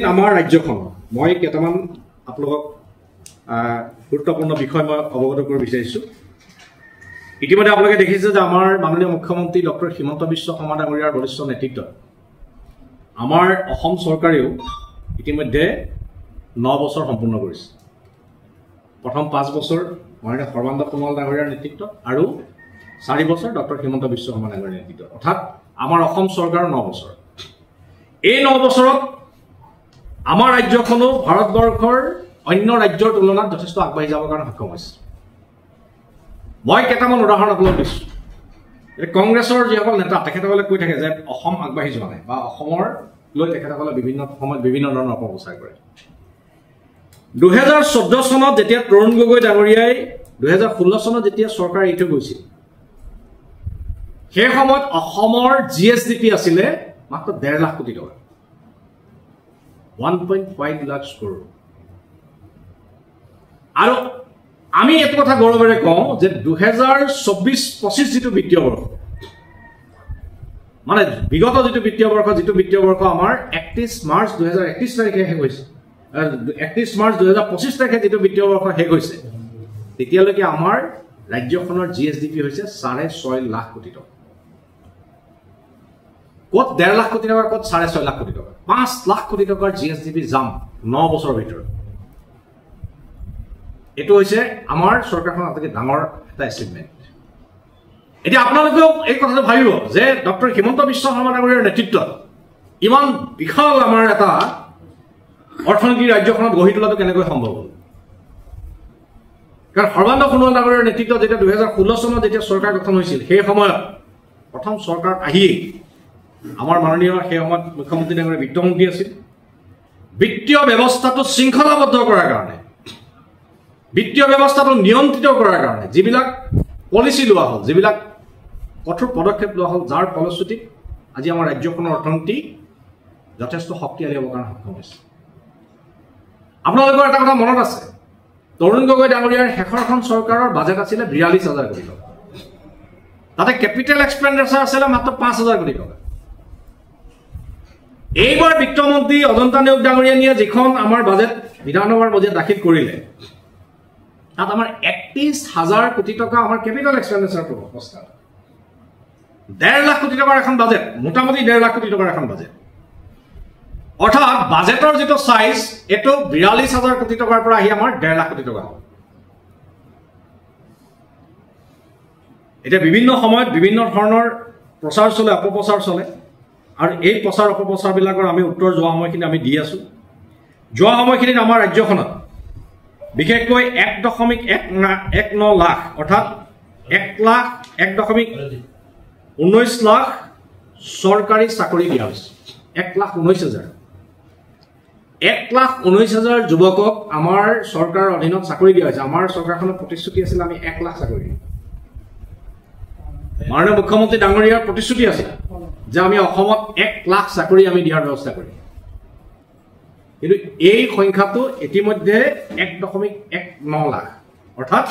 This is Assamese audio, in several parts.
আমাৰ ৰাজ্যখন মই কেইটামান আপোনালোকক গুৰুত্বপূৰ্ণ বিষয় মই অৱগত কৰিব বিচাৰিছো। ইতিমধ্যে আপোনালোকে দেখিছে যে আমাৰ মাননীয় মুখ্যমন্ত্ৰী ডক্টৰ হিমন্ত বিশ্ব শৰ্মা ডাঙৰীয়াৰ বলিষ্ঠ নেতৃত্বত আমাৰ অসম চৰকাৰেও ইতিমধ্যে 9 বছৰ সম্পূৰ্ণ কৰিছে। প্ৰথম 5 বছৰ মাননীয় সৰ্বানন্দ সোণোৱাল ডাঙৰীয়াৰ নেতৃত্বত আৰু 4 বছৰ ডক্টৰ হিমন্ত বিশ্ব শৰ্মা ডাঙৰীয়াৰ নেতৃত্বত, অৰ্থাৎ আমাৰ অসম চৰকাৰৰ 9 বছৰ। এই 9 বছৰত আমাৰ ৰাজ্যখনো ভাৰতবৰ্ষৰ অন্য ৰাজ্যৰ তুলনাত যথেষ্ট আগবাঢ়ি যাবৰ কাৰণে সক্ষম হৈছে। মই কেইটামান উদাহৰণ আপোনালোকক দিছোঁ। কংগ্ৰেছৰ যিসকল নেতা তেখেতসকলে কৈ থাকে যে অসম আগবাঢ়ি যোৱা নাই বা অসমৰ লৈ তেখেতসকলে বিভিন্ন সময়ত বিভিন্ন ধৰণৰ অপপ্ৰচাৰ কৰে। 2014 চনত যেতিয়া তৰুণ গগৈ ডাঙৰীয়াই 2016 চনত যেতিয়া চৰকাৰ এৰি থৈ গৈছিল, সেই সময়ত অসমৰ GSDP আছিলে মাত্ৰ 1.5 লাখ কোটি টকা, 1.5 লাখ crore। আৰু আমি এটো কথা গৌৰৱেৰে কওঁ যে 2024-25 যিটো বিত্তীয় বৰ্ষ, মানে বিগত যিটো বিত্তীয় বৰ্ষ আমাৰ 31 মাৰ্চ 2031 তাৰিখে শেষ হৈছে, 31 মাৰ্চ 2025 তাৰিখে যিটো বিত্তীয় বৰ্ষ শেষ হৈছে, তেতিয়ালৈকে আমাৰ ৰাজ্যখনৰ GSDP হৈছে 6.5 লাখ কোটি টকা। কত 1.5 লাখ কোটি টকা, কত 6.5 লাখ কোটি টকা, 5 লাখ কোটি টকাৰ GSDP জাম 9 বছৰৰ ভিতৰত। এটো হৈছে আমাৰ চৰকাৰখনৰ আটাইতকৈ ডাঙৰ এটা এচিভমেণ্ট। এতিয়া আপোনালোকেও এই কথাটো ভাবিব যে ডক্টৰ হিমন্ত বিশ্ব শৰ্মা ডাঙৰীয়াৰ নেতৃত্বত ইমান বিশাল আমাৰ এটা অৰ্থনীতি ৰাজ্যখনত গঢ়ি তোলাটো কেনেকৈ সম্ভৱ হ'ল। কাৰণ সৰ্বানন্দ সোণোৱাল ডাঙৰীয়াৰ নেতৃত্বত যেতিয়া 2016 চনত যেতিয়া চৰকাৰ গঠন হৈছিল, সেই সময়ত প্ৰথম চৰকাৰত আহিয়েই আমাৰ মাননীয় সেই সময়ত মুখ্যমন্ত্ৰী ডাঙৰীয়া বিত্তমন্ত্ৰী আছিল। বিত্তীয় ব্যৱস্থাটো শৃংখলাবদ্ধ কৰাৰ কাৰণে, বিত্তীয় ব্যৱস্থাটো নিয়ন্ত্ৰিত কৰাৰ কাৰণে যিবিলাক পলিচি লোৱা হ'ল, যিবিলাক কঠোৰ পদক্ষেপ লোৱা হ'ল, যাৰ ফলশ্ৰুতিত আজি আমাৰ ৰাজ্যখনৰ অৰ্থনীতি যথেষ্ট শক্তিশালী হ'বৰ কাৰণে সক্ষম হৈছে। আপোনালোকৰ এটা কথা মনত আছে, তৰুণ গগৈ ডাঙৰীয়াৰ শেষৰখন চৰকাৰৰ বাজেট আছিলে 42,000 কোটি টকা, তাতে কেপিটেল এক্সপেণ্ডিচাৰ আছিলে মাত্ৰ 5,000 কোটি টকা। এইবাৰ বিত্তমন্ত্ৰী অজন্তা নেওগ ডাঙৰীয়ানীয়ে যিখন আমাৰ বাজেট বিধানসভাৰ বাজেট দাখিল কৰিলে, তাত আমাৰ 31,000 কোটি টকা আমাৰ কেপিটেল এক্সপেণ্ডিচাৰ প্ৰস্তাৱ, 1.5 লাখ কোটি টকাৰ এখন বাজেট, মোটামুটি 1.5 লাখ কোটি টকাৰ এখন বাজেট। অৰ্থাৎ বাজেটৰ যিটো চাইজ এইটো 42,000 কোটি টকাৰ পৰা আহি আমাৰ 1.5 লাখ কোটি টকা হ'ল। এতিয়া বিভিন্ন সময়ত বিভিন্ন ধৰণৰ প্ৰচাৰ চলে, অপপ্ৰচাৰ চলে, আৰু এই প্ৰচাৰ অপপ্ৰচাৰবিলাকৰ আমি উত্তৰ যোৱা সময়খিনি আমি দি আছো। যোৱা সময়খিনিত আমাৰ ৰাজ্যখনত বিশেষকৈ 1.19 লাখ অৰ্থাৎ 1.19 লাখ চৰকাৰী চাকৰি দিয়া হৈছে। 1,19,000 যুৱকক আমাৰ চৰকাৰৰ অধীনত চাকৰি দিয়া হৈছে। আমাৰ চৰকাৰখনৰ প্ৰতিশ্ৰুতি আছিল আমি 1 লাখ চাকৰি দিম। মাননীয় মুখ্যমন্ত্ৰী ডাঙৰীয়াৰ প্ৰতিশ্ৰুতি আছিল যে আমি অসমত 1 লাখ চাকৰি আমি দিয়াৰ ব্যৱস্থা কৰিম। কিন্তু এই সংখ্যাটো ইতিমধ্যে 1.19 লাখ অৰ্থাৎ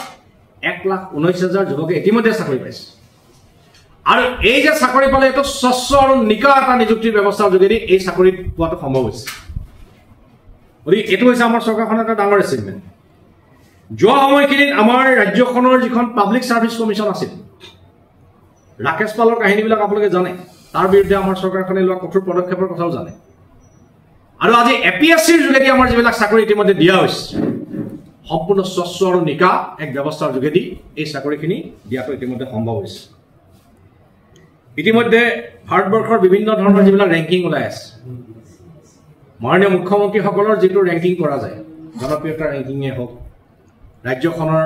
1,19,000 যুৱকে ইতিমধ্যে চাকৰি পাইছে। আৰু এই যে চাকৰি পালে এইটো স্বচ্ছ আৰু নিকা এটা নিযুক্তিৰ ব্যৱস্থাৰ যোগেদি এই চাকৰি পোৱাটো সম্ভৱ হৈছে। গতিকে এইটো হৈছে আমাৰ চৰকাৰখনৰ এটা ডাঙৰ এচিভমেণ্ট। যোৱা সময়খিনিত আমাৰ ৰাজ্যখনৰ যিখন পাব্লিক ছাৰ্ভিচ কমিশ্যন আছিল, ৰাকেশ পালৰ কাহিনীবিলাক আপোনালোকে জানে, তাৰ বিৰুদ্ধে আমাৰ চৰকাৰখনে লোৱা কঠোৰ পদক্ষেপৰ কথাও জানে। আৰু আজি APSCৰ যোগেদি আমাৰ যিবিলাক চাকৰি ইতিমধ্যে দিয়া হৈছে, সম্পূৰ্ণ স্বচ্ছ আৰু নিকা এক ব্যৱস্থাৰ যোগেদি এই চাকৰিখিনি দিয়াটো ইতিমধ্যে সম্ভৱ হৈছে। ইতিমধ্যে ভাৰতবৰ্ষৰ বিভিন্ন ধৰণৰ যিবিলাক ৰেংকিং ওলাই আছে, মাননীয় মুখ্যমন্ত্ৰীসকলৰ যিটো ৰেংকিং কৰা যায়, জনপ্ৰিয়তা ৰেংকিঙে হওক, ৰাজ্যখনৰ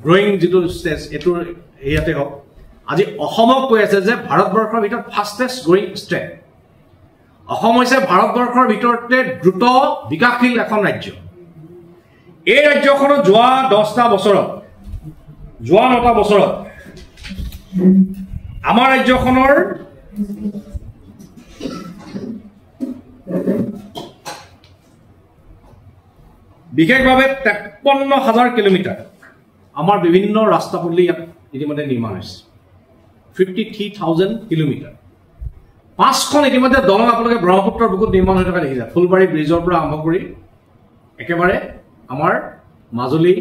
গ্ৰয়িং যিটো ষ্টেজ এইটোৰ ইয়াতে হওক, আজি অসমক কৈ আছে যে ভাৰতবৰ্ষৰ ভিতৰত ফাষ্টেষ্ট গ্ৰয়িং ষ্টেট। অসম হৈছে ভাৰতবৰ্ষৰ ভিতৰতে দ্ৰুত বিকাশশীল এখন ৰাজ্য। এই ৰাজ্যখনত যোৱা 9টা বছৰত আমাৰ ৰাজ্যখনৰ বিশেষভাৱে 53,000 কিলোমিটাৰ আমাৰ বিভিন্ন ৰাস্তা পদূলি ইয়াত ইতিমধ্যে নিৰ্মাণ হৈছে। 53,000 কিলোমিটাৰ 5খন ইতিমধ্যে দলং আপোনালোকে ব্ৰহ্মপুত্ৰৰ বুকুত নিৰ্মাণ হৈ থকা দেখিছে ফুলবাৰী ব্ৰিজৰ পৰা আৰম্ভ কৰি একেবাৰে আমাৰ মাজুলী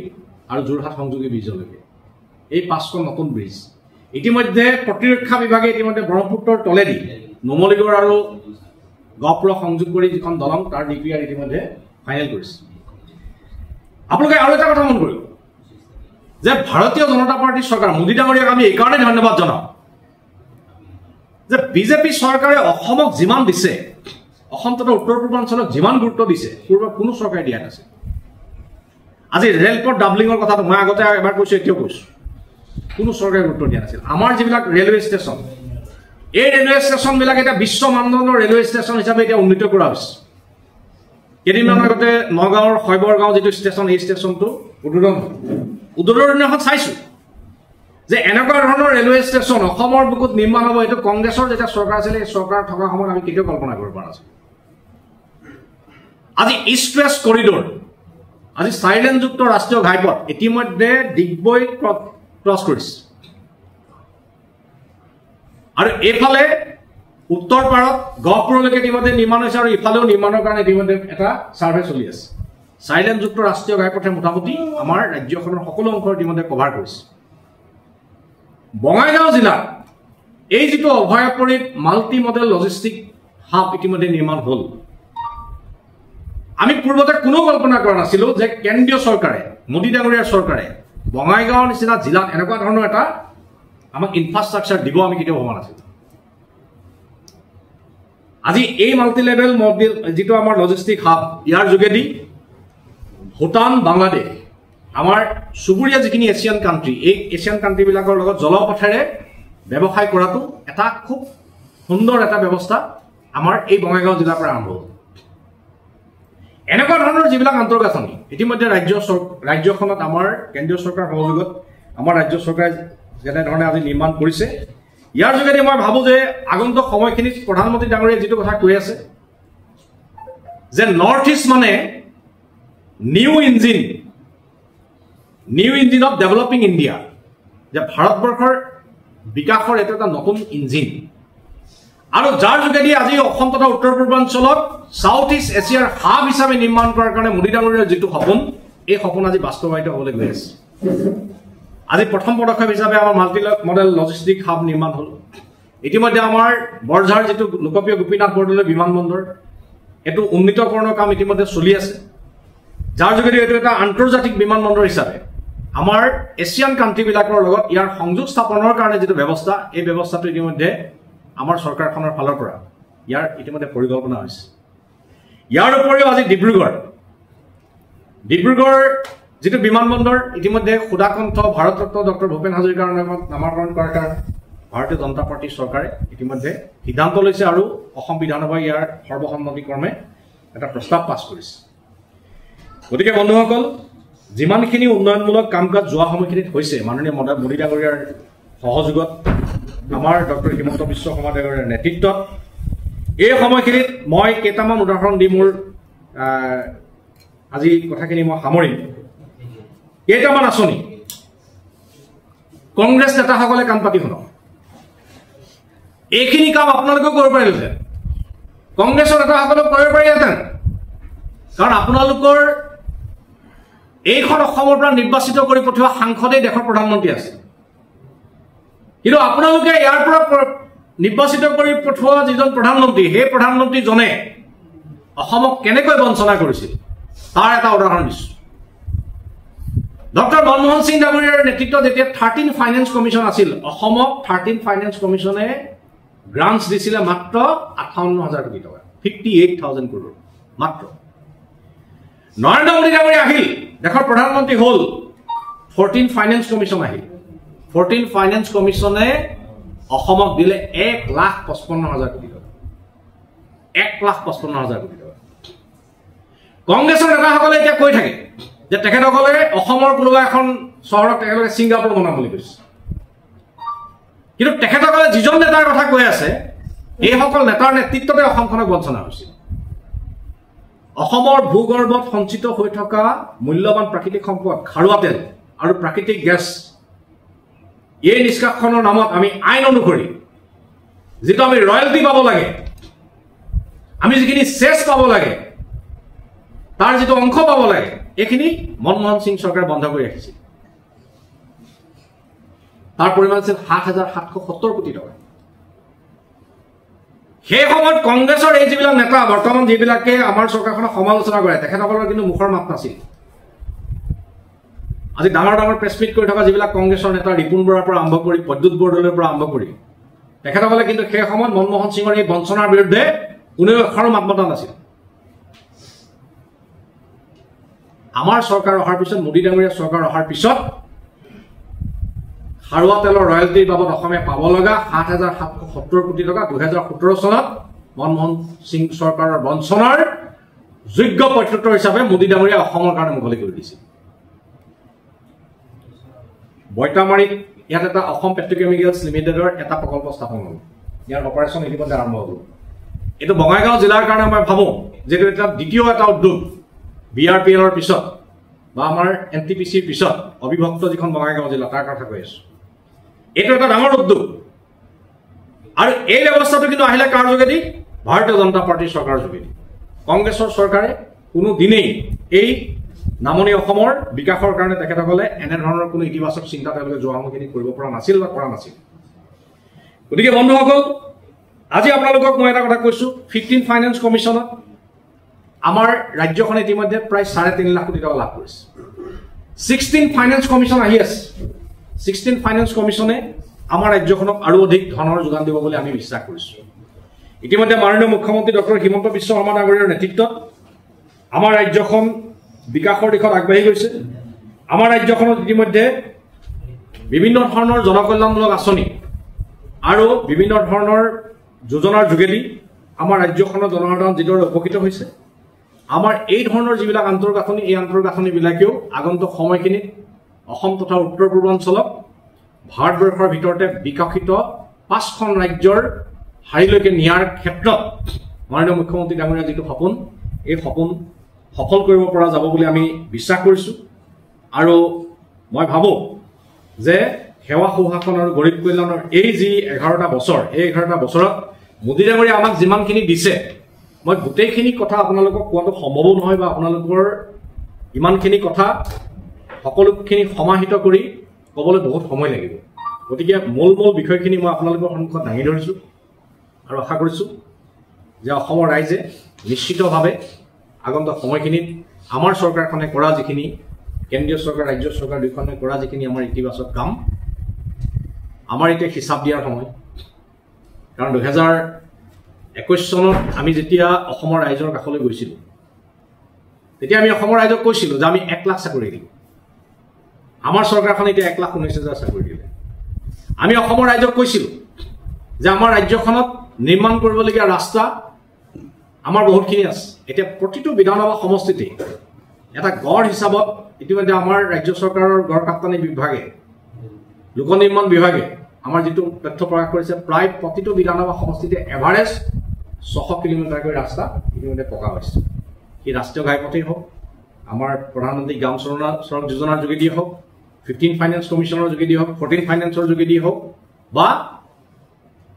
আৰু যোৰহাট সংযোগী ব্ৰিজলৈকে এই 5খন নতুন ব্ৰিজ ইতিমধ্যে প্ৰতিৰক্ষা বিভাগে ইতিমধ্যে ব্ৰহ্মপুত্ৰৰ তলেদি নুমলীগড় আৰু গহপুৰ সংযোগ কৰি যিখন দলং তাৰ ডিপিআৰ ইতিমধ্যে ফাইনেল কৰিছে আপোনালোকে আৰু এটা কথা মন কৰিব যে ভাৰতীয় জনতা পাৰ্টিৰ চৰকাৰ মোদী ডাঙৰীয়াক আমি এই কাৰণে ধন্যবাদ জনাওঁ যে বিজেপি চৰকাৰে অসমক যিমান দিছে অসম তথা উত্তৰ পূৰ্বাঞ্চলক যিমান গুৰুত্ব দিছে পূৰ্বে কোনো চৰকাৰে দিয়া নাছিল আজি ৰেলপথ ডাবলিঙৰ কথাটো মই আগতে এবাৰ কৈছো এতিয়াও কৈছো কোনো চৰকাৰে গুৰুত্ব দিয়া নাছিল আমাৰ যিবিলাক ৰেলৱে ষ্টেচন এই ৰেলৱে ষ্টেচনবিলাক এটা বিশ্ব মানদণ্ডৰ ৰেলৱে ষ্টেচন হিচাপে এতিয়া উন্নীত কৰা হৈছে কেইদিনমান আগতে নগাঁৱৰ শৈবৰগাঁও যিটো ষ্টেচন এই ষ্টেচনটো উদ্বোধনৰ দিনাখন চাইছো যে এনেকুৱা ধৰণৰ ৰেলৱে ষ্টেচন অসমৰ বুকুত নিৰ্মাণ হ'ব এইটো কংগ্ৰেছৰ যেতিয়া চৰকাৰ আছিল এই চৰকাৰ থকা সময়ত আমি কেতিয়াও কল্পনা কৰিব পৰা নাছিলো আজি ইষ্ট ৱেষ্ট কৰিডৰ আজি চাইলেনযুক্ত ৰাষ্ট্ৰীয় ঘাইপথ ইতিমধ্যে ডিগবৈ ক্ৰছ কৰিছে আৰু এইফালে উত্তৰ পাৰত গহপুৰলৈকে ইতিমধ্যে নিৰ্মাণ হৈছে আৰু ইফালেও নিৰ্মাণৰ কাৰণে ইতিমধ্যে এটা ছাৰ্ভে চলি আছে চাইলেনযুক্ত ৰাষ্ট্ৰীয় ঘাইপথে মোটামুটি আমাৰ ৰাজ্যখনৰ সকলো অংশ ইতিমধ্যে কভাৰ কৰিছে বঙাইগাঁও জিলা এই যিটো অভয়াপুৰীত মাল্টি মডেল লজিষ্টিক হাব ইতিমধ্যে নিৰ্মাণ হ'ল আমি পূৰ্বতে কোনো কল্পনা কৰা নাছিলো যে কেন্দ্ৰীয় চৰকাৰে মোদী ডাঙৰীয়াৰ চৰকাৰে বঙাইগাঁৱৰ নিচিনা জিলাত এনেকুৱা ধৰণৰ এটা আমাক ইনফ্ৰাষ্ট্ৰাকচাৰ দিব আমি কেতিয়াও ভবা নাছিলো আজি এই মাল্টি লেভেল মডেল যিটো আমাৰ লজিষ্টিক হাব ইয়াৰ যোগেদি ভূটান বাংলাদেশ আমাৰ সুবুৰীয়া যিখিনি এছিয়ান কাণ্ট্ৰি এই এছিয়ান কাণ্ট্ৰিবিলাকৰ লগত জলপথেৰে ব্যৱসায় কৰাটো এটা খুব সুন্দৰ এটা ব্যৱস্থা আমাৰ এই বঙাইগাঁও জিলাৰ পৰা আৰম্ভ হ'ল এনেকুৱা ধৰণৰ যিবিলাক আন্তঃগাঁথনি ইতিমধ্যে ৰাজ্যখনত আমাৰ কেন্দ্ৰীয় চৰকাৰ সহযোগত আমাৰ ৰাজ্য চৰকাৰে যেনেধৰণে আজি নিৰ্মাণ কৰিছে ইয়াৰ যোগেদি মই ভাবো যে আগন্তুক সময়খিনিত প্ৰধানমন্ত্ৰী ডাঙৰীয়াই যিটো কথা কৈ আছে যে নৰ্থ ইষ্ট মানে new engine of developing India যে ভাৰতবৰ্ষৰ বিকাশৰ এইটো এটা নতুন ইঞ্জিন আৰু যাৰ যোগেদি আজি অসম তথা উত্তৰ পূৰ্বাঞ্চলত সাউথ ইষ্ট এছিয়াৰ হাব হিচাপে নিৰ্মাণ কৰাৰ কাৰণে মোদী ডাঙৰীয়াৰ যিটো সপোন এই সপোন আজি বাস্তৱায়িত হ'বলৈ গৈ আছে আজি প্ৰথম পদক্ষেপ হিচাপে আমাৰ মাল্টি মডেল লজিষ্টিক হাব নিৰ্মাণ হ'ল ইতিমধ্যে আমাৰ বৰঝাৰ যিটো লোকপ্ৰিয় গোপীনাথ বৰদলৈ বিমানবন্দৰ এইটো উন্নীতকৰণৰ কাম ইতিমধ্যে চলি আছে যাৰ যোগেদি এইটো এটা আন্তৰ্জাতিক বিমানবন্দৰ হিচাপে আমাৰ এছিয়ান কাণ্ট্ৰিবিলাকৰ লগত ইয়াৰ সংযোগ স্থাপনৰ কাৰণে যিটো ব্যৱস্থা এই ব্যৱস্থাটো ইতিমধ্যে আমাৰ চৰকাৰখনৰ ফালৰ পৰা ইয়াৰ ইতিমধ্যে পৰিকল্পনা হৈছে ইয়াৰ উপৰিও আজি ডিব্ৰুগড় যিটো বিমানবন্দৰ ইতিমধ্যে সুধাকণ্ঠ ভাৰতৰত্ন ডক্টৰ ভূপেন হাজৰিকাৰ নামত নামাকৰণ কৰাৰ কাৰণে ভাৰতীয় জনতা পাৰ্টিৰ চৰকাৰে ইতিমধ্যে সিদ্ধান্ত লৈছে আৰু অসম বিধানসভাই ইয়াৰ সৰ্বসন্মতিক্ৰমে এটা প্ৰস্তাৱ পাছ কৰিছে গতিকে বন্ধুসকল যিমানখিনি উন্নয়নমূলক কাম কাজ যোৱা সময়খিনিত হৈছে মাননীয় মোদী ডাঙৰীয়াৰ সহযোগত আমাৰ ডক্টৰ হিমন্ত বিশ্ব শৰ্মা ডাঙৰীয়াৰ নেতৃত্বত এই সময়খিনিত মই কেইটামান উদাহৰণ দি মোৰ আজি কথাখিনি মই সামৰিম কেইটামান আঁচনি কংগ্ৰেছ নেতাসকলে কাম পাতি শুনক এইখিনি কাম আপোনালোকেও কৰিব পাৰিলেহেঁতেন কংগ্ৰেছৰ নেতাসকলেও কৰিব পাৰিলেহেঁতেন কাৰণ আপোনালোকৰ এইখন অসমৰ পৰা নিৰ্বাচিত কৰি পঠোৱা সাংসদেই দেশৰ প্ৰধানমন্ত্ৰী আছে কিন্তু আপোনালোকে ইয়াৰ পৰা নিৰ্বাচিত কৰি পঠোৱা যিজন প্ৰধানমন্ত্ৰী সেই প্ৰধানমন্ত্ৰীজনে অসমক কেনেকৈ বঞ্চনা কৰিছিল তাৰ এটা উদাহৰণ দিছোঁ ডক্টৰ মনমোহন সিং ডাঙৰীয়াৰ নেতৃত্বত যেতিয়া 13 ফাইনেন্স কমিশ্যন আছিল অসমক 13 ফাইনেন্স কমিশ্যনে গ্ৰান্টছ দিছিলে মাত্ৰ 58,000 কোটি টকা 58,000 crore মাত্ৰ নৰেন্দ্ৰ মোদী ডাঙৰীয়া আহিল দেশৰ প্ৰধানমন্ত্ৰী হ'ল 14 ফাইনেন্স কমিশ্যন আহিল 14 ফাইনেন্স কমিশ্যনে অসমক দিলে 1,55,000 কোটি টকা 1,55,000 কোটি টকা কংগ্ৰেছৰ নেতাসকলে এতিয়া কৈ থাকে যে তেখেতসকলে অসমৰ কোনোবা এখন চহৰক তেখেতসকলে ছিংগাপুৰ বনাম বুলি কৈছে কিন্তু তেখেতসকলে যিজন নেতাৰ কথা কৈ আছে এইসকল নেতাৰ নেতৃত্বতে অসমখনক বঞ্চনা হৈছিল অসমৰ ভূগৰ্ভত সঞ্চিত হৈ থকা মূল্যৱান প্ৰাকৃতিক সম্পদ খাৰুৱা তেল আৰু প্ৰাকৃতিক গেছ এই নিষ্কাশনৰ নামত আমি আইন অনুসৰি যেটো আমি ৰয়েলটি পাব লাগে, আমি যিখিনি চেছ পাব লাগে, তাৰ যেটো অংশ পাব লাগে, এইখিনি মনমোহন সিং চৰকাৰে বন্ধ কৰি ৰাখিছিল। তাৰ পৰিমাণ আছিল ৭,৭৭০ কোটি টকা। সেই সময়ত কংগ্ৰেছৰ এই যিবিলাক নেতা বৰ্তমান যিবিলাকে আমাৰ চৰকাৰখনক সমালোচনা কৰে, তেখেতসকলৰ কিন্তু মুখৰ মাত নাছিল। আজি ডাঙৰ ডাঙৰ প্ৰেছ মিট কৰি থকা যিবিলাক কংগ্ৰেছৰ নেতা ৰিপুণ বৰাৰ পৰা আৰম্ভ কৰি প্ৰদ্যুৎ বৰদলৈৰ পৰা আৰম্ভ কৰি তেখেতসকলে কিন্তু সেই সময়ত মনমোহন সিঙৰ এই বঞ্চনাৰ বিৰুদ্ধে কোনেও এষাৰো মাত মতা নাছিল। আমাৰ চৰকাৰ অহাৰ পিছত, মোদী ডাঙৰীয়া চৰকাৰ অহাৰ পিছত খাৰুৱা তেলৰ ৰয়েলটিৰ বাবদ অসমে পাব লগা ৭,৭৭০ কোটি টকা ২০১৭ চনত মনমোহন সিং চৰকাৰৰ বঞ্চনাৰ যোগ্য প্ৰত্যুত্তৰ হিচাপে মোদী ডাঙৰীয়া অসমৰ কাৰণে মুকলি কৰি দিছিল। বৈতামাৰীত ইয়াত এটা অসম পেট্ৰকেমিকেলছ লিমিটেডৰ এটা প্ৰকল্প স্থাপন হ'ল। ইয়াৰ অপাৰেশ্যন ইতিমধ্যে আৰম্ভ হ'ল। এইটো বঙাইগাঁও জিলাৰ কাৰণে মই ভাবোঁ যিটো এটা দ্বিতীয় এটা উদ্যোগ BRPLৰ পিছত বা আমাৰ NTPCৰ পিছত অবিভক্ত যিখন বঙাইগাঁও জিলা তাৰ কথা কৈ আছোঁ। এইটো এটা ডাঙৰ উদ্যোগ আৰু এই ব্যৱস্থাটো কিন্তু আহিলে কাৰ যোগেদি? ভাৰতীয় জনতা পাৰ্টিৰ চৰকাৰৰ যোগেদি। কংগ্ৰেছৰ চৰকাৰে কোনো দিনেই এই নামনি অসমৰ বিকাশৰ কাৰণে তেখেতসকলে এনেধৰণৰ কোনো ইতিবাচক চিন্তা তেওঁলোকে যোৱা সময়খিনি কৰিব পৰা নাছিল বা কৰা নাছিল। গতিকে বন্ধুসকল, আজি আপোনালোকক মই এটা কথা কৈছোঁ, 15 ফাইনেন্স কমিশ্যনত আমাৰ ৰাজ্যখনে ইতিমধ্যে প্ৰায় ৩.৫ লাখ কোটি টকা লাভ কৰিছে। 16 ফাইনেন্স কমিশ্যন আহি আছে। 16 ফাইনেন্স কমিশ্যনে আমাৰ ৰাজ্যখনক আৰু অধিক ধনৰ যোগান দিব বুলি আমি বিশ্বাস কৰিছোঁ। ইতিমধ্যে মাননীয় মুখ্যমন্ত্ৰী ডক্টৰ হিমন্ত বিশ্ব শৰ্মা ডাঙৰীয়াৰ নেতৃত্বত আমাৰ ৰাজ্যখন বিকাশৰ দিশত আগবাঢ়ি গৈছে। আমাৰ ৰাজ্যখনত ইতিমধ্যে বিভিন্ন ধৰণৰ জনকল্যাণমূলক আঁচনি আৰু বিভিন্ন ধৰণৰ যোজনাৰ যোগেদি আমাৰ ৰাজ্যখনৰ জনসাধাৰণ যিদৰে উপকৃত হৈছে, আমাৰ এই ধৰণৰ যিবিলাক আন্তঃগাঁথনি, এই আন্তঃগাঁথনিবিলাকেও আগন্তুক সময়খিনিত অসম তথা উত্তৰ পূৰ্বাঞ্চলক ভাৰতবৰ্ষৰ ভিতৰতে বিকশিত 5খন ৰাজ্যৰ শাৰীলৈকে নিয়াৰ ক্ষেত্ৰত মাননীয় মুখ্যমন্ত্ৰী ডাঙৰীয়াৰ যিটো সপোন, এই সপোন সফল কৰিব পৰা যাব বুলি আমি বিশ্বাস কৰিছোঁ। আৰু মই ভাবোঁ যে সেৱা সুশাসন আৰু গৰীব কল্যাণৰ এই যি 11টা বছৰ, এই 11টা বছৰত মোদী ডাঙৰীয়াই আমাক যিমানখিনি দিছে, মই গোটেইখিনি কথা আপোনালোকক কোৱাটো সম্ভৱো নহয় বা আপোনালোকৰ ইমানখিনি কথা সকলোখিনি সমাহিত কৰি ক'বলৈ বহুত সময় লাগিব। গতিকে মূল বিষয়খিনি মই আপোনালোকৰ সন্মুখত দাঙি ধৰিছোঁ আৰু আশা কৰিছোঁ যে অসমৰ ৰাইজে নিশ্চিতভাৱে আগন্তুক সময়খিনিত আমাৰ চৰকাৰখনে কৰা যিখিনি, কেন্দ্ৰীয় চৰকাৰ ৰাজ্য চৰকাৰ দুয়োখনে কৰা যিখিনি আমাৰ ইতিবাচক কাম, আমাৰ এতিয়া হিচাপ দিয়াৰ সময়। কাৰণ 2021 চনত আমি যেতিয়া অসমৰ ৰাইজৰ কাষলৈ গৈছিলোঁ, তেতিয়া আমি অসমৰ ৰাইজক কৈছিলোঁ যে আমি 1 লাখ চাকৰি দিম। আমাৰ চৰকাৰখনে এতিয়া 1,19,000 চাকৰি দিলে। আমি অসমৰ ৰাইজক কৈছিলোঁ যে আমাৰ ৰাজ্যখনত নিৰ্মাণ কৰিবলগীয়া ৰাস্তা আমাৰ বহুতখিনি আছে। এতিয়া প্ৰতিটো বিধানসভা সমষ্টিতে এটা গড় হিচাপত ইতিমধ্যে আমাৰ ৰাজ্য চৰকাৰৰ গড় কাপ্তানি বিভাগে, লোক নিৰ্মাণ বিভাগে আমাৰ যিটো তথ্য প্ৰকাশ কৰিছে, প্ৰায় প্ৰতিটো বিধানসভা সমষ্টিতে এভাৰেজ 600 কিলোমিটাৰকৈ ৰাস্তা ইতিমধ্যে পকা হৈছে। সেই ৰাষ্ট্ৰীয় ঘাইপথেই হওক, আমাৰ প্ৰধানমন্ত্ৰী গ্ৰাম চড়ক যোজনাৰ যোগেদিয়ে হওক, 15 ফাইনেন্স কমিশ্যনৰ যোগেদি হওক, 14 ফাইনেন্সৰ যোগেদি হওক বা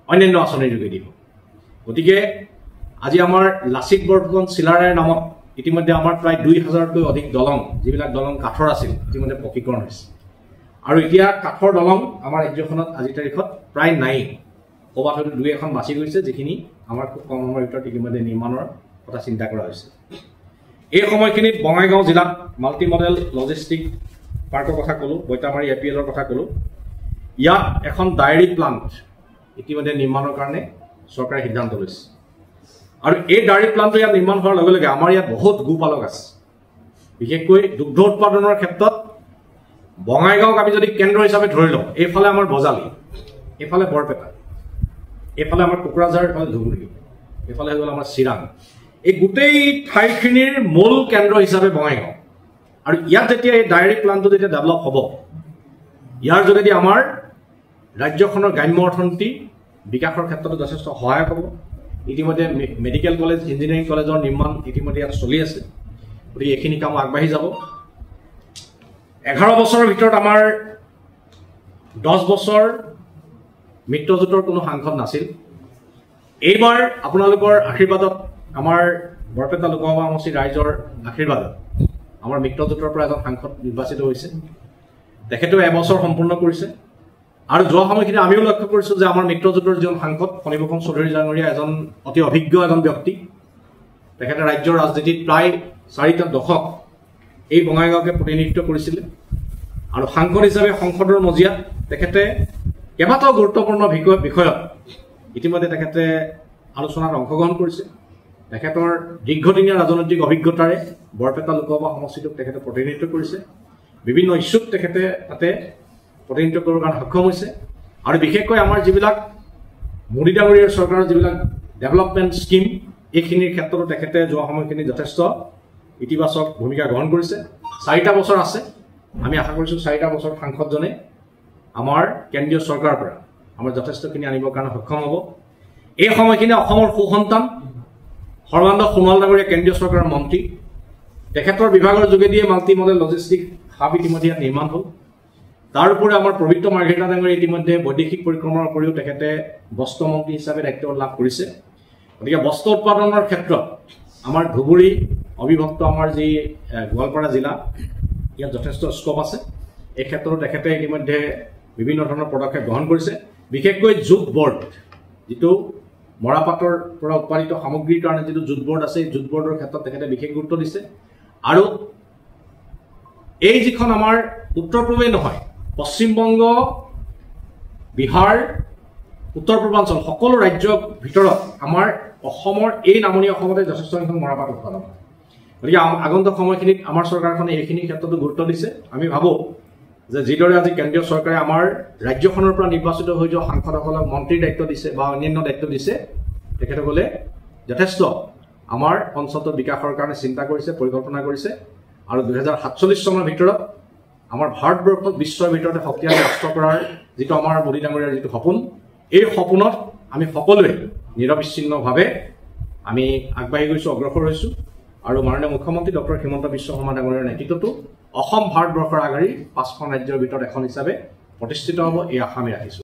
অন্যান্য আঁচনিৰ যোগেদি হওক। গতিকে আজি আমাৰ লাচিত বৰফুকন চিলাৰায়ৰ নামত ইতিমধ্যে আমাৰ প্ৰায় 2,000তকৈ অধিক দলং, যিবিলাক দলং কাঠৰ আছিল, ইতিমধ্যে পকীকৰণ হৈছে। আৰু এতিয়া কাঠৰ দলং আমাৰ ৰাজ্যখনত আজিৰ তাৰিখত প্ৰায় নাই। ক'ৰবাত হয়তো 2-এখন বাছি গৈছে, যিখিনি আমাৰ খুব কম সময়ৰ ভিতৰত ইতিমধ্যে নিৰ্মাণৰ কথা চিন্তা কৰা হৈছে। এই সময়খিনিত বঙাইগাঁও জিলাত মাল্টি মডেল লজিষ্টিক পাৰ্কৰ কথা ক'লোঁ, বৈতামাৰী APLৰ কথা ক'লোঁ। ইয়াত এখন ডায়েৰী প্লাণ্ট ইতিমধ্যে নিৰ্মাণৰ কাৰণে চৰকাৰে সিদ্ধান্ত লৈছে। আৰু এই ডায়েৰী প্লাণ্টটো ইয়াত নিৰ্মাণ হোৱাৰ লগে লগে আমাৰ ইয়াত বহুত গোপালক আছে। বিশেষকৈ দুগ্ধ উৎপাদনৰ ক্ষেত্ৰত বঙাইগাঁওক আমি যদি কেন্দ্ৰ হিচাপে ধৰি লওঁ, এইফালে আমাৰ বজালী, এইফালে বৰপেটা, এইফালে আমাৰ কোকৰাঝাৰ, এইফালে ধুবুৰী, এইফালে হৈ গ'ল আমাৰ চিৰাং। এই গোটেই ঠাইখিনিৰ মূল কেন্দ্ৰ হিচাপে বঙাইগাঁও। আৰু ইয়াত যেতিয়া এই ডায়েৰী প্লাণ্টটো যেতিয়া ডেভেলপ হ'ব, ইয়াৰ যোগেদি আমাৰ ৰাজ্যখনৰ গ্ৰাম্য অৰ্থনীতি বিকাশৰ ক্ষেত্ৰতো যথেষ্ট সহায়ক হ'ব। ইতিমধ্যে মেডিকেল কলেজ, ইঞ্জিনিয়াৰিং কলেজৰ নিৰ্মাণ ইতিমধ্যে ইয়াত চলি আছে। গতিকে এইখিনি কাম আগবাঢ়ি যাব। 11 বছৰৰ ভিতৰত আমাৰ 10 বছৰ মিত্ৰজোঁটৰ কোনো সাংসদ নাছিল। এইবাৰ আপোনালোকৰ আশীৰ্বাদত আমাৰ বৰপেটা লোকসভা সমষ্টিৰ ৰাইজৰ আশীৰ্বাদত আমাৰ মিত্ৰজোঁটৰ পৰা এজন সাংসদ নিৰ্বাচিত হৈছে তেখেতেও এবছৰ সম্পূৰ্ণ কৰিছে আৰু যোৱা সময়খিনি আমিও লক্ষ্য কৰিছোঁ যে আমাৰ মিত্ৰজোঁটৰ যিজন সাংসদ ফণীভূষণ চৌধুৰী ডাঙৰীয়া এজন অতি অভিজ্ঞ এজন ব্যক্তি তেখেতে ৰাজ্যৰ ৰাজনীতিত প্ৰায় 4টা দশক এই বঙাইগাঁওকে প্ৰতিনিধিত্ব কৰিছিলে আৰু সাংসদ হিচাপে সংসদৰ মজিয়াত তেখেতে কেইবাটাও গুৰুত্বপূৰ্ণ বিষয়ত ইতিমধ্যে তেখেতে আলোচনাত অংশগ্ৰহণ কৰিছে তেখেতৰ দীৰ্ঘদিনীয়া ৰাজনৈতিক অভিজ্ঞতাৰে বৰপেটা লোকসভা সমষ্টিটোক তেখেতে প্ৰতিনিধিত্ব কৰিছে বিভিন্ন ইস্যুত তেখেতে তাতে প্ৰতিনিধিত্ব কৰাৰ কাৰণে সক্ষম হৈছে আৰু বিশেষকৈ আমাৰ যিবিলাক মোদী ডাঙৰীয়াৰ চৰকাৰৰ যিবিলাক ডেভেলপমেণ্ট স্কিম এইখিনিৰ ক্ষেত্ৰতো তেখেতে যোৱা সময়খিনি যথেষ্ট ইতিবাচক ভূমিকা গ্ৰহণ কৰিছে 4টা বছৰ আছে আমি আশা কৰিছোঁ 4টা বছৰ সাংসদজনে আমাৰ কেন্দ্ৰীয় চৰকাৰৰ পৰা আমাৰ যথেষ্টখিনি আনিবৰ কাৰণে সক্ষম হ'ব এই সময়খিনি অসমৰ সুসন্তান সৰ্বানন্দ সোণোৱাল ডাঙৰীয়া কেন্দ্ৰীয় চৰকাৰৰ মন্ত্ৰী তেখেতৰ বিভাগৰ যোগেদিয়ে মাল্টি মডেল লজিষ্টিক হাব ইতিমধ্যে নিৰ্মাণ হ'ল তাৰ উপৰি আমাৰ পবিত্ৰ মাৰ্ঘেৰিটা ডাঙৰীয়া ইতিমধ্যে বৈদেশিক পৰিক্ৰমাৰ উপৰিও তেখেতে বস্ত্ৰ মন্ত্ৰী হিচাপে দায়িত্ব লাভ কৰিছে গতিকে বস্ত্ৰ উৎপাদনৰ ক্ষেত্ৰত আমাৰ ধুবুৰী অবিভক্ত আমাৰ যি গোৱালপাৰা জিলা ইয়াত যথেষ্ট স্কোপ আছে এই ক্ষেত্ৰত তেখেতে ইতিমধ্যে বিভিন্ন ধৰণৰ পদক্ষেপ গ্ৰহণ কৰিছে বিশেষকৈ জুট বৰ্ড যিটো মৰাপাটৰ পৰা উৎপাদিত সামগ্ৰীৰ কাৰণে যিটো জুট বৰ্ড আছে এই জুট বৰ্ডৰ ক্ষেত্ৰত তেখেতে বিশেষ গুৰুত্ব দিছে আৰু এই যিখন আমাৰ উত্তৰ পূবেই নহয় পশ্চিমবংগ বিহাৰ উত্তৰ পূৰ্বাঞ্চল সকলো ৰাজ্যৰ ভিতৰত আমাৰ অসমৰ এই নামনি অসমতে যথেষ্ট সংখ্যক মৰাপাট উৎপাদন হয় গতিকে আগন্তুক সময়খিনিত আমাৰ চৰকাৰখনে এইখিনি ক্ষেত্ৰতো গুৰুত্ব দিছে আমি ভাবোঁ যে যিদৰে আজি কেন্দ্ৰীয় চৰকাৰে আমাৰ ৰাজ্যখনৰ পৰা নিৰ্বাচিত হৈ যোৱা সাংসদসকলক মন্ত্ৰীৰ দায়িত্ব দিছে বা অন্যান্য দায়িত্ব দিছে তেখেতসকলে যথেষ্ট আমাৰ অঞ্চলটোৰ বিকাশৰ কাৰণে চিন্তা কৰিছে পৰিকল্পনা কৰিছে আৰু 2047 চনৰ ভিতৰত আমাৰ ভাৰতবৰ্ষক বিশ্বৰ ভিতৰতে শক্তিশালী ৰাষ্ট্ৰ কৰাৰ যিটো আমাৰ মোদী ডাঙৰীয়াৰ যিটো সপোন এই সপোনত আমি সকলোৱে নিৰবিচ্ছিন্নভাৱে আমি আগবাঢ়ি গৈছোঁ অগ্ৰসৰ হৈছোঁ আৰু মাননীয় মুখ্যমন্ত্ৰী ডক্টৰ হিমন্ত বিশ্ব শৰ্মা ডাঙৰীয়াৰ নেতৃত্বতো অসম ভাৰতবৰ্ষৰ আগশাৰীৰ 5খন ৰাজ্যৰ ভিতৰত এখন হিচাপে প্ৰতিষ্ঠিত হ'ব এই আশা আমি ৰাখিছোঁ